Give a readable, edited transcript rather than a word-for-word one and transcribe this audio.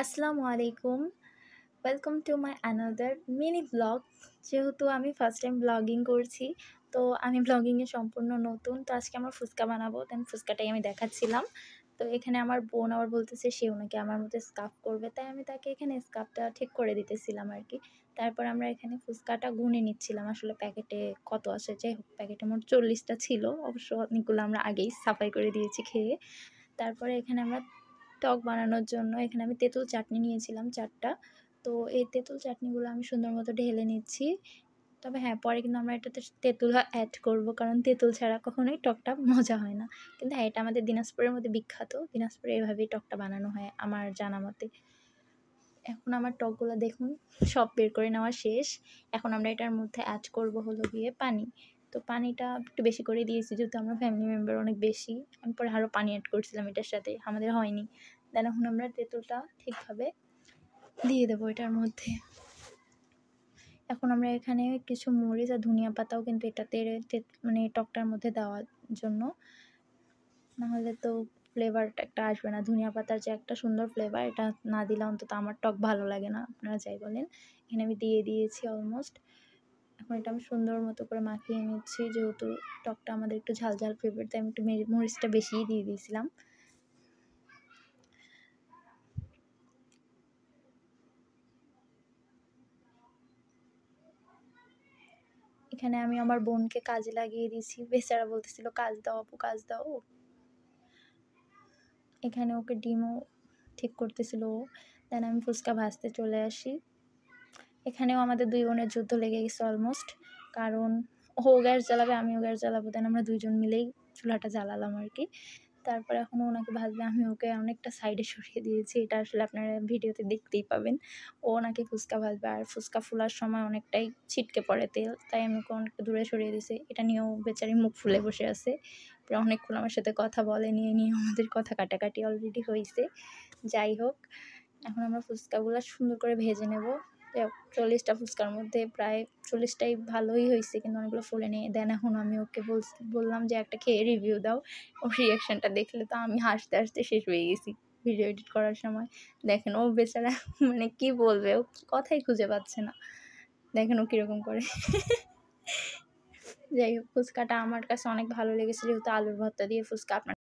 আসসালামু আলাইকুম। Welcome to my another mini blog. যেহেতু আমি ফার্স্ট টাইম ব্লগিং করছি, তো আমি ব্লগিংয়ে সম্পূর্ণ নতুন। তো আজকে আমার ফুচকা বানাবো, দেন ফুচকাটাই আমি দেখাচ্ছিলাম। তো এখানে আমার বোন আবার বলতেছে সেও নাকি আমার মতো স্কার্ফ করবে, তাই আমি তাকে এখানে স্কার্ফটা ঠিক করে দিতেছিলাম আরকি। তারপর আমরা এখানে ফুচকাটা গুনে নিচ্ছিলাম আসলে প্যাকেটে কত আসে। যাই হোক, প্যাকেটে মোট ৪০ টা ছিল। অবশ্য অনেকগুলো আমরা আগেই সাফাই করে দিয়েছি খেয়ে। তারপরে এখানে আমরা টক বানানোর জন্য এখানে আমি তেঁতুল চাটনি নিয়েছিলাম ৪ টা। তো এই তেঁতুল চাটনিগুলো আমি সুন্দর মতো ঢেলে নিচ্ছি। তবে হ্যাঁ, পরে কিন্তু আমরা এটাতে তেঁতুলও অ্যাড করব, কারণ তেঁতুল ছাড়া কখনোই টকটা মজা হয় না। কিন্তু হ্যাঁ, এটা আমাদের দিনাজপুরের মধ্যে বিখ্যাত। দিনাজপুরে এভাবেই টকটা বানানো হয় আমার জানা মতে। এখন আমার টকগুলা দেখুন সব বের করে নেওয়া শেষ। এখন আমরা এটার মধ্যে অ্যাড করব হলো গিয়ে পানি। তো পানিটা একটু বেশি করে দিয়েছি যেহেতু আমরা ফ্যামিলি মেম্বার অনেক বেশি। আমি পরে আরও পানি এড করছিলাম এটার সাথে, আমাদের হয়নি। দেন এখন আমরা তেঁতুলটা ঠিকভাবে দিয়ে দেবো এটার মধ্যে। এখন আমরা এখানে কিছু মরিচ আর ধনিয়া পাতাও কিন্তু এটাতে মানে টকটার মধ্যে দেওয়ার জন্য, নাহলে তো ফ্লেভারটা একটা আসবে না। ধনিয়া পাতার যে একটা সুন্দর ফ্লেভার, এটা না দিলে অন্তত আমার টক ভালো লাগে না, আপনারা যাই বলেন। এখানে আমি দিয়ে দিয়েছি অলমোস্ট। এখন এটা আমি সুন্দর মতো করে মাখিয়ে নিচ্ছি, যেহেতু টকটা আমাদের একটু ঝাল ঝাল ফেভার, তাই আমি একটু মরিচটা বেশিই দিয়ে দিয়েছিলাম। এখানে আমি আমার বোনকে কাজে লাগিয়ে দিয়েছি, বেচারা বলতেছিল কাজ দাও আপু, কাজ দাও। এখানে ওকে ডিমও ঠিক করতেছিল ও। দেন আমি ফুচকা ভাজতে চলে আসি। এখানেও আমাদের ২ বোনের যুদ্ধ লেগে গেছে অলমোস্ট, কারণ ও গ্যাস জ্বালাবে, আমিও গ্যাস জ্বালাবো। দেন আমরা ২ জন মিলেই চুলাটা জ্বালালাম আরকি। তারপরে এখন ও ওনাকে ভাজবে, আমি ওকে অনেকটা সাইডে সরিয়ে দিয়েছি। এটা আসলে আপনারা ভিডিওতে দেখতেই পাবেন। ও নাকি ফুচকা ভাজবে, আর ফুচকা ফোলার সময় অনেকটাই ছিটকে পড়ে তেল, তাই আমি ওকে অনেকটা দূরে সরিয়ে দিয়েছি। এটা নিয়েও বেচারি মুখ ফুলে বসে আছে। প্রায় অনেকক্ষণ আমার সাথে কথা বলেনি, এ নিয়ে আমাদের কথা কাটাকাটি অলরেডি হইছে। যাই হোক, এখন আমরা ফুচকাগুলা সুন্দর করে ভেজে নেব। ৪০ টা ফুচকার মধ্যে প্রায় ৪০ টাই ভালোই হয়েছে, কিন্তু অনেকগুলো ফোলেনি। দেন এখন আমি ওকে বললাম যে একটা খেয়ে রিভিউ দাও। ওর রিঅ্যাকশনটা দেখলে তো আমি হাসতে হাসতে শেষ হয়ে গেছি ভিডিও এডিট করার সময়। দেখেন ও বেচারা মানে কি বলবে, ও কথাই খুঁজে পাচ্ছে না। দেখেন ও কীরকম করে। যাই হোক, ফুচকাটা আমার কাছে অনেক ভালো লেগেছে, যেহেতু আলুর ভর্তা দিয়ে ফুচকা। আপনার